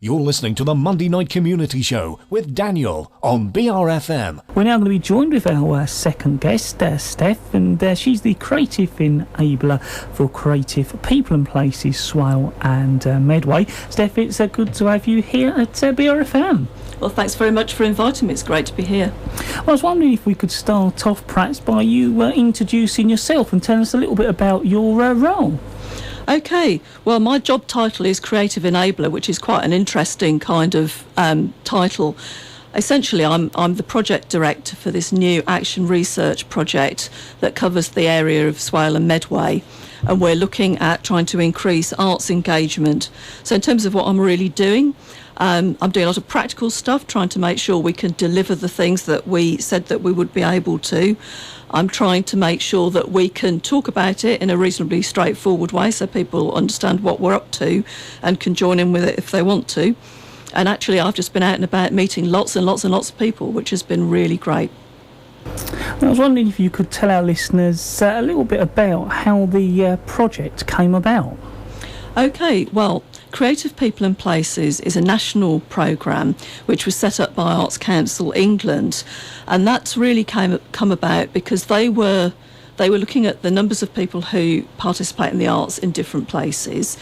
You're listening to the Monday Night Community Show with Daniel on BRFM. We're now going to be joined with our second guest, Steph, and she's the creative enabler for Creative People and Places, Swale and Medway. Steph, it's good to have you here at BRFM. Well, thanks very much for inviting me. It's great to be here. Well, I was wondering if we could start off perhaps by you introducing yourself and telling us a little bit about your role. Okay, well, my job title is Creative Enabler, which is quite an interesting kind of title. Essentially, I'm the project director for this new action research project that covers the area of Swale and Medway, and we're looking at trying to increase arts engagement. So in terms of what I'm really doing, I'm doing a lot of practical stuff, trying to make sure we can deliver the things that we said that we would be able to. I'm trying to make sure that we can talk about it in a reasonably straightforward way so people understand what we're up to and can join in with it if they want to. And actually, I've just been out and about meeting lots and lots and lots of people, which has been really great. I was wondering if you could tell our listeners a little bit about how the project came about. Okay, well, Creative People and Places is a national programme which was set up by Arts Council England, and that's really come about because they were looking at the numbers of people who participate in the arts in different places,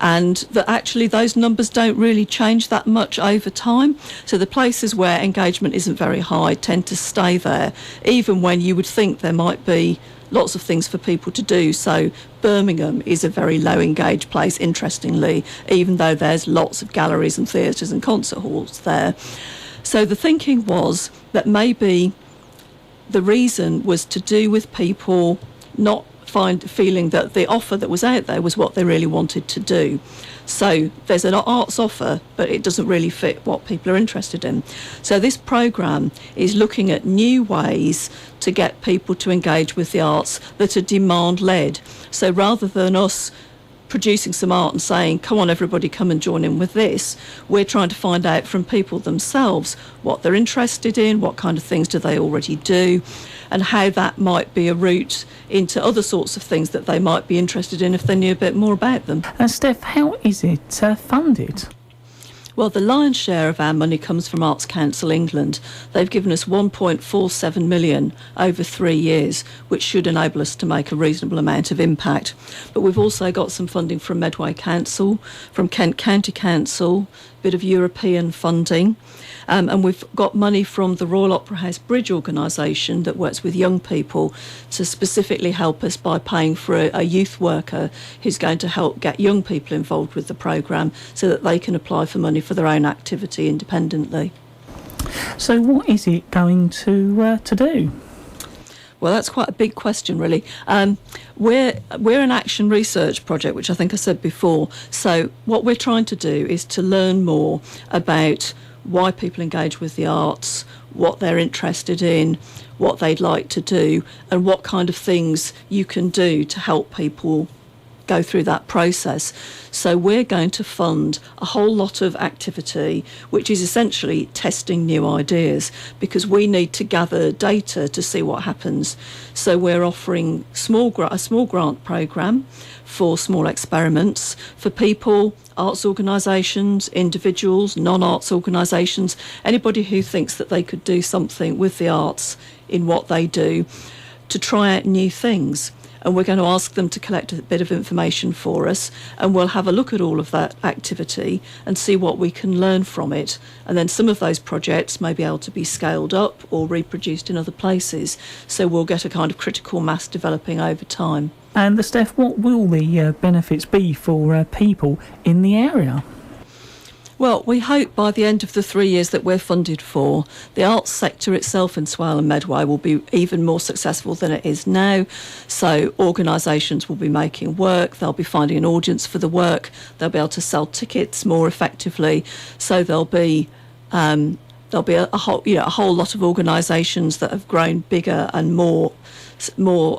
and that actually those numbers don't really change that much over time. So the places where engagement isn't very high tend to stay there, even when you would think there might be lots of things for people to do. So Birmingham is a very low engaged place, interestingly, even though there's lots of galleries and theatres and concert halls there. So the thinking was that maybe the reason was to do with people not feeling that the offer that was out there was what they really wanted to do. So there's an arts offer, but it doesn't really fit what people are interested in. So this programme is looking at new ways to get people to engage with the arts that are demand-led. So rather than us producing some art and saying, come on everybody, come and join in with this, we're trying to find out from people themselves what they're interested in, what kind of things do they already do, and how that might be a route into other sorts of things that they might be interested in if they knew a bit more about them. And Steph, how is it funded? Well, the lion's share of our money comes from Arts Council England. They've given us 1.47 million over 3 years, which should enable us to make a reasonable amount of impact. But we've also got some funding from Medway Council, from Kent County Council, a bit of European funding. And we've got money from the Royal Opera House Bridge organisation that works with young people to specifically help us by paying for a youth worker who's going to help get young people involved with the programme so that they can apply for money for their own activity independently. So what is it going to do? Well, that's quite a big question, really. We're an action research project, which I think I said before. So what we're trying to do is to learn more about why people engage with the arts, what they're interested in, what they'd like to do, and what kind of things you can do to help people go through that process. So we're going to fund a whole lot of activity, which is essentially testing new ideas, because we need to gather data to see what happens. So we're offering a small grant programme for small experiments for people, arts organisations, individuals, non-arts organisations, anybody who thinks that they could do something with the arts in what they do, to try out new things. And we're going to ask them to collect a bit of information for us, and we'll have a look at all of that activity and see what we can learn from it. And then some of those projects may be able to be scaled up or reproduced in other places. So we'll get a kind of critical mass developing over time. And Steph, what will the benefits be for people in the area? Well, we hope by the end of the 3 years that we're funded for, the arts sector itself in Swale and Medway will be even more successful than it is now. So organisations will be making work, they'll be finding an audience for the work, they'll be able to sell tickets more effectively. So there'll be a whole lot of organisations that have grown bigger and more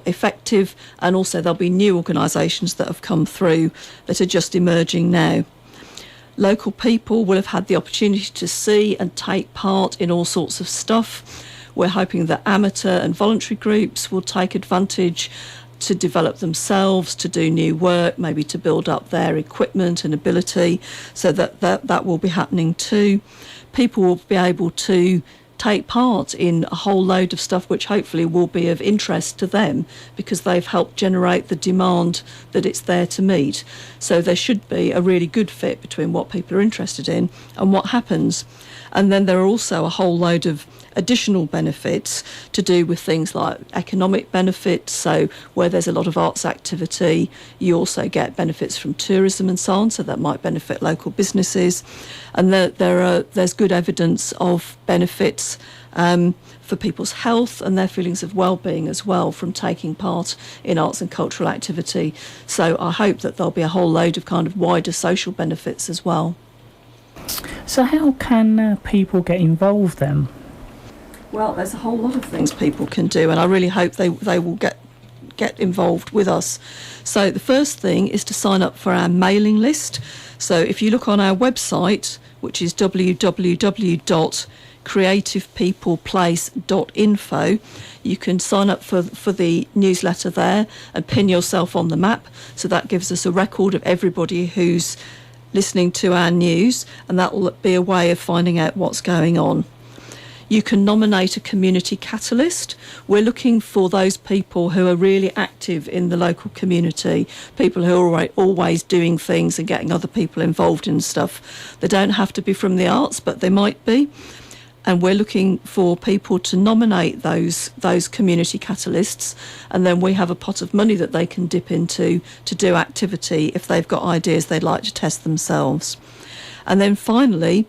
effective, and also there'll be new organisations that have come through that are just emerging now. Local people will have had the opportunity to see and take part in all sorts of stuff. We're hoping that amateur and voluntary groups will take advantage to develop themselves, to do new work, maybe to build up their equipment and ability. So that will be happening too. People will be able to take part in a whole load of stuff which hopefully will be of interest to them because they've helped generate the demand that it's there to meet. So there should be a really good fit between what people are interested in and what happens. And then there are also a whole load of additional benefits to do with things like economic benefits. So where there's a lot of arts activity, you also get benefits from tourism and so on, so that might benefit local businesses. And there's good evidence of benefits for people's health and their feelings of well-being as well from taking part in arts and cultural activity. So I hope that there'll be a whole load of kind of wider social benefits as well. So how can people get involved then? Well, there's a whole lot of things people can do, and I really hope they will get involved with us. So the first thing is to sign up for our mailing list. So if you look on our website, which is www.creativepeopleplace.info, you can sign up for the newsletter there and pin yourself on the map. So that gives us a record of everybody who's listening to our news, and that will be a way of finding out what's going on. You can nominate a community catalyst. We're looking for those people who are really active in the local community, people who are always doing things and getting other people involved in stuff. They don't have to be from the arts, but they might be. And we're looking for people to nominate those community catalysts, and then we have a pot of money that they can dip into to do activity if they've got ideas they'd like to test themselves. And then finally,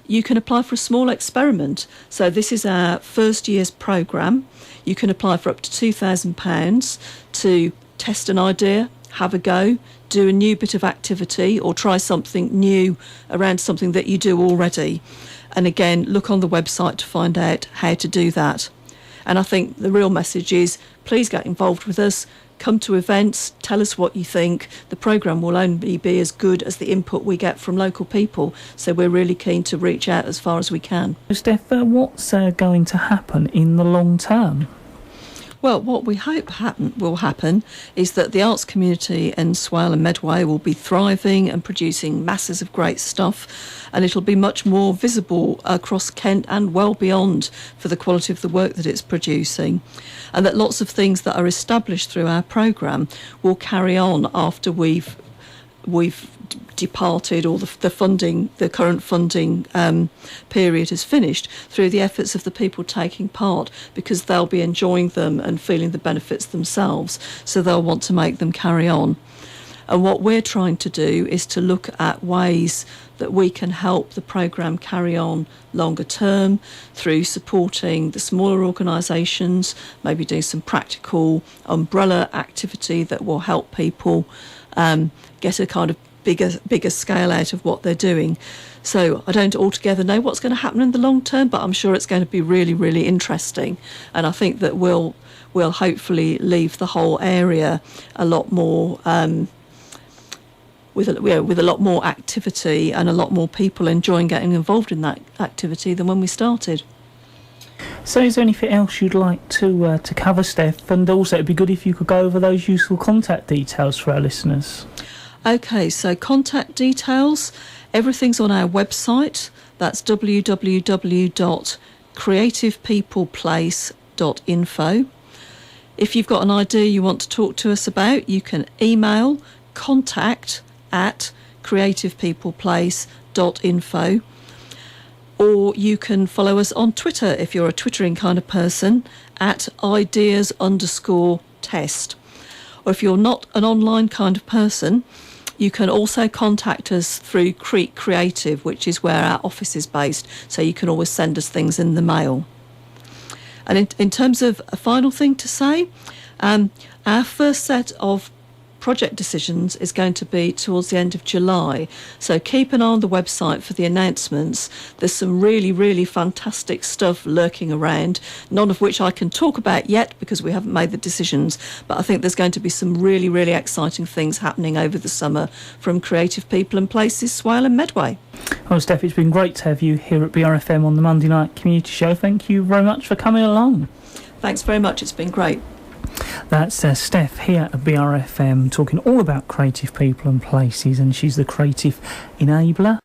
you can apply for a small experiment. So this is our first year's programme. You can apply for up to £2,000 to test an idea, have a go, do a new bit of activity, or try something new around something that you do already. And again, look on the website to find out how to do that. And I think the real message is, please get involved with us. Come to events, tell us what you think. The programme will only be as good as the input we get from local people, so we're really keen to reach out as far as we can. Steph, what's going to happen in the long term? Well, what we hope will happen is that the arts community in Swale and Medway will be thriving and producing masses of great stuff, and it'll be much more visible across Kent and well beyond for the quality of the work that it's producing, and that lots of things that are established through our programme will carry on after we've departed, or the current funding period is finished, through the efforts of the people taking part, because they'll be enjoying them and feeling the benefits themselves, so they'll want to make them carry on. And what we're trying to do is to look at ways that we can help the programme carry on longer term through supporting the smaller organisations, maybe doing some practical umbrella activity that will help people get a kind of bigger scale out of what they're doing. So I don't altogether know what's going to happen in the long term, but I'm sure it's going to be really, really interesting. And I think that we'll hopefully leave the whole area a lot more with a lot more activity and a lot more people enjoying getting involved in that activity than when we started. So is there anything else you'd like to cover, Steph? And also it'd be good if you could go over those useful contact details for our listeners. Okay, so contact details, everything's on our website. That's www.creativepeopleplace.info. If you've got an idea you want to talk to us about, you can email contact@creativepeopleplace.info, or you can follow us on Twitter if you're a twittering kind of person, @ideas_test. Or if you're not an online kind of person, you can also contact us through Crete Creative, which is where our office is based, so you can always send us things in the mail. And in terms of a final thing to say, our first set of project decisions is going to be towards the end of July, so keep an eye on the website for the announcements. There's some really, really fantastic stuff lurking around, none of which I can talk about yet because we haven't made the decisions, but I think there's going to be some really, really exciting things happening over the summer from Creative People and Places, Swale and Medway. Well, Steph, it's been great to have you here at BRFM on the Monday Night Community Show. Thank you very much for coming along. Thanks very much, it's been great. That's Steph here at BRFM talking all about creative people and places, and she's the creative enabler.